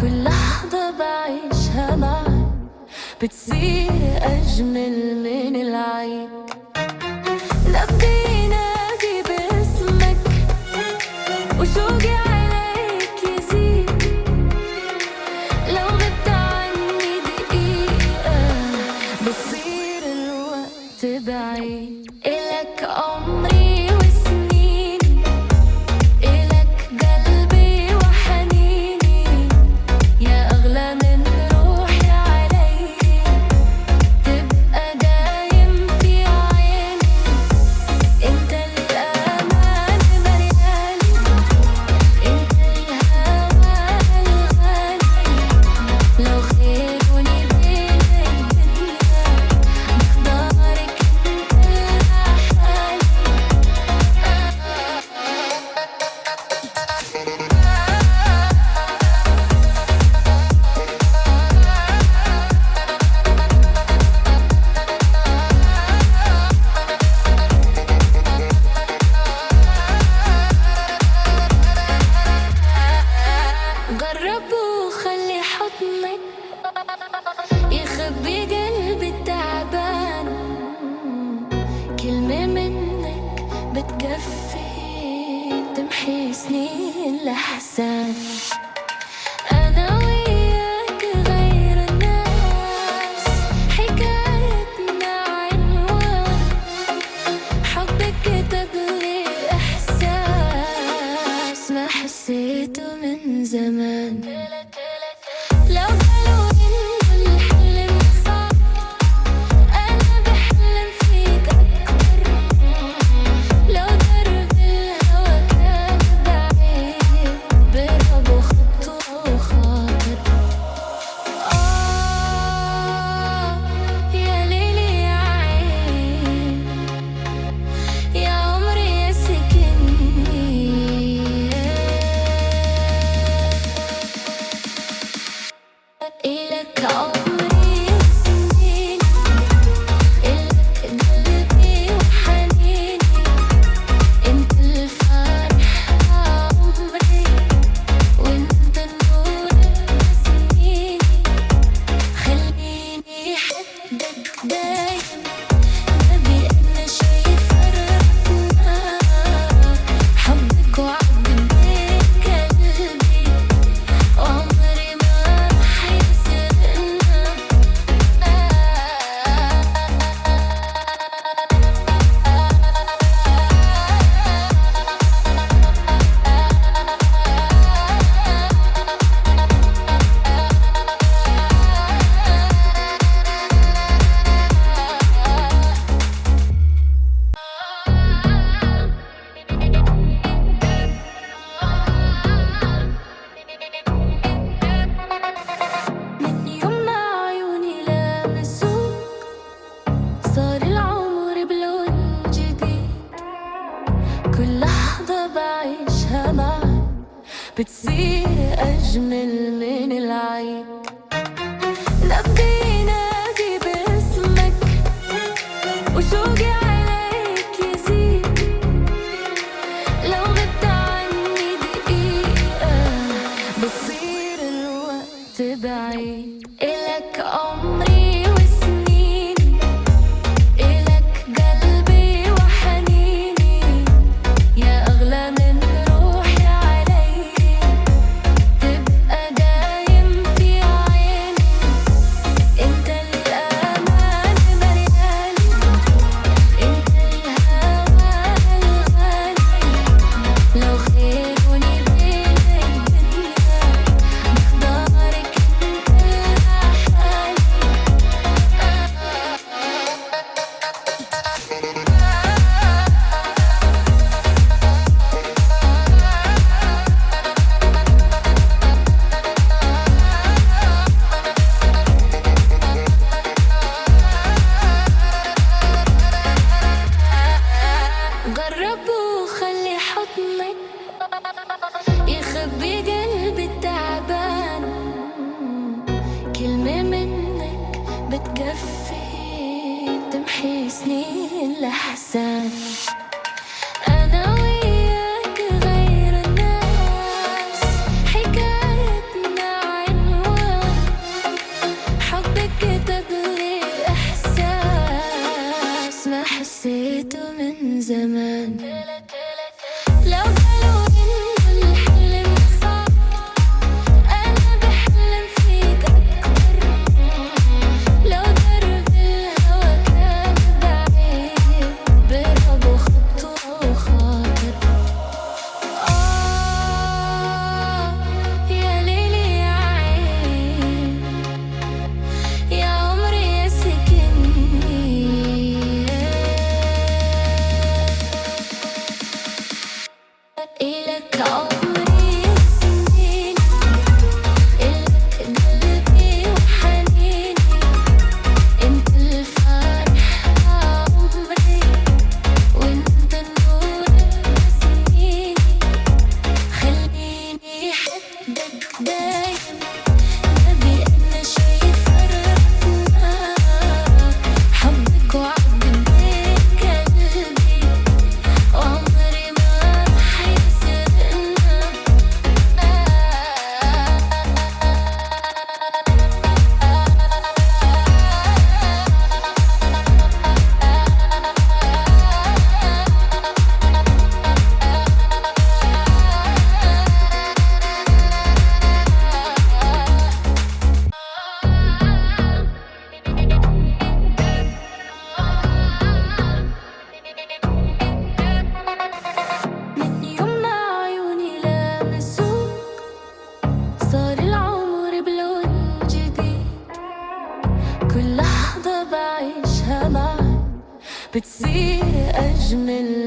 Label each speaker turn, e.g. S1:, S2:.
S1: كل لحظة بعيشها معاك بتصير أجمل من العيد. نبضي ينادي باسمك وشوقي عليك يزيد. لو غبت عني دقيقة بصير الوقت بعيد. إلك عمري وسنيني، إلك قلبي وحنيني، يا أغلى من روحي علي. تبقى دايم في عيني، انت الأمان ملياني، انت الهوى الغالي. لو خيروني بين الدنيا بختارك انت لحالي. جرب وخلي حضنك يخبي قلبي التعبان. كلمة منك بتكفي تمحي سنين الأحزان. أنا وياك غير الناس، حكايتنا عنوان حبك كتب لي إحساس ما حسيته من زمان. لو قالوا إنه الحلم صعب أنا بحلم فيك أكتر. لو درب الهوى كان بعيد برب وخطوة وخاطر. يا ليلي يا عين، يا عمري يا سكني. إلك عمري وسنيني، إلك قلبي وحنيني، انت الفرح عمري، وانت النور بسنيني. خليني حدك دايم، نبي أنا شي فرقنا. حبك وعد بين قلبي، وعمري ما رح يسرقنا. من يوم ما عيوني لامسوك صار العمر بلون جديد. كل لحظة بعيشها معاك بتصير أجمل من العيد. نبضي ينادي باسمك وشوقي عليك يزيد. لو غبت عني دقيقة بصير الوقت بعيد. إلك عمري وسنيني، إلك قلبي وحنيني، يا أغلى من روحي علي. تبقى دايم في عيني، انت الأمان ملياني، انت الهوى الغالي. لو خيروني بين الدنيا بختارك انت لحالي. جرب وخلي حضنك يخبي قلبي التعبان. كلمة منك بتكفي تمحي سنين الأحزان. أنا وياك غير الناس، حكايتنا عنوان دايم نبي إن شي يفرقنا، حبك وعد بقلبي وعمري ما رح يسرقنا. من يوم ما عيوني لمسوك صار العمر بلون جديد، كل لحظة بعيشها معك بتصير أجمل